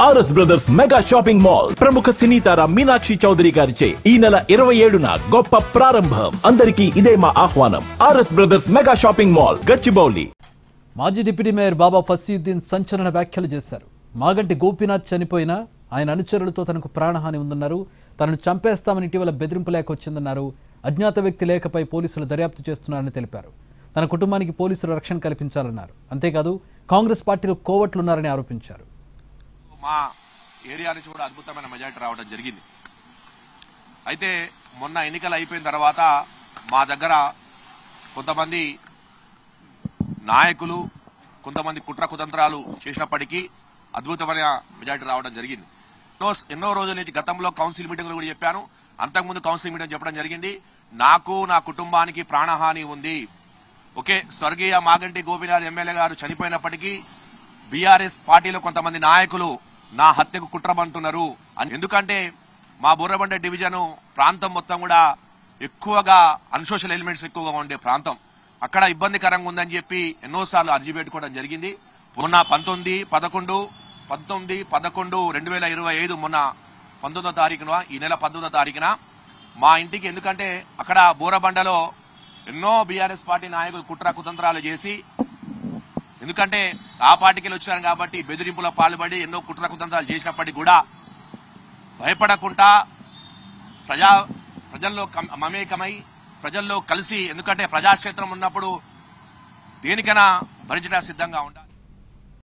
RS brothers mega shopping mall ప్రముఖ సినీ తార మీనాక్షి చౌదరి గారిచే ఈ నెల 27న గొప్ప ప్రారంభం. అందరికీ ఇదే మా ఆహ్వానం. RS brothers mega shopping mall, Gachibowli. మాజీ డిప్యూటీ మేయర్ బాబా ఫసీయుద్దీన్ సంచలన వ్యాఖ్యలు చేశారు. మాగంటి గోపీనాథ్ చనిపోయినా ఆయన అనుచరులతో తనకు ప్రాణహాని ఉందన్నారు. తనను చంపేస్తామని ఇటీవల బెదిరింపు లేఖ వచ్చిందన్నారు. అజ్ఞాత వ్యక్తి లేఖపై పోలీసులు దర్యాప్తు చేస్తున్నారని తెలిపారు. తన కుటుంబానికి పోలీసులు రక్షణ కల్పించాలన్నారు. అంతేకాదు కాంగ్రెస్ పార్టీలో కోవట్లున్నారని ఆరోపించారు. మా ఏరియా నుంచి కూడా అద్భుతమైన మెజారిటీ రావడం జరిగింది. అయితే మొన్న ఎన్నికలు అయిపోయిన తర్వాత మా దగ్గర కొంతమంది నాయకులు కొంతమంది కుట్ర కుతంత్రాలు చేసినప్పటికీ అద్భుతమైన మెజారిటీ రావడం జరిగింది. ఎన్నో రోజుల నుంచి గతంలో కౌన్సిల్ మీటింగ్లు కూడా చెప్పాను. అంతకుముందు కౌన్సిల్ మీటింగ్ చెప్పడం జరిగింది. నాకు నా కుటుంబానికి ప్రాణహాని ఉంది. ఓకే, స్వర్గీయ మాగంటి గోపీనాథ్ ఎమ్మెల్యే గారు చనిపోయినప్పటికీ బీఆర్ఎస్ పార్టీలో కొంతమంది నాయకులు నా హత్యకు కుట్రమంటున్నారు. ఎందుకంటే మా బుర్రబండ డివిజన్ ప్రాంతం మొత్తం కూడా ఎక్కువగా అన్సోషల్ ఎలిమెంట్స్ ఎక్కువగా ఉండే ప్రాంతం. అక్కడ ఇబ్బందికరంగా ఉందని చెప్పి ఎన్నోసార్లు అర్జీ పెట్టుకోవడం జరిగింది. మొన్న 19/11/2025 మొన్న 19వ తారీఖున ఈ నెల 19వ తారీఖున మా ఇంటికి, ఎందుకంటే అక్కడ బోరబండలో ఎన్నో బీఆర్ఎస్ పార్టీ నాయకులు కుట్ర కుతంత్రాలు చేసి, ఎందుకంటే ఆ పార్టీకి వచ్చారు కాబట్టి బెదిరింపులో పాల్పడి ఎన్నో కుట్ర కుతంత్రాలు చేసినప్పటికీ కూడా భయపడకుండా ప్రజల్లో మమేకమై ప్రజల్లో కలిసి, ఎందుకంటే ప్రజాక్షేత్రం ఉన్నప్పుడు దేనికైనా భరించడానికి సిద్ధంగా ఉండాలి.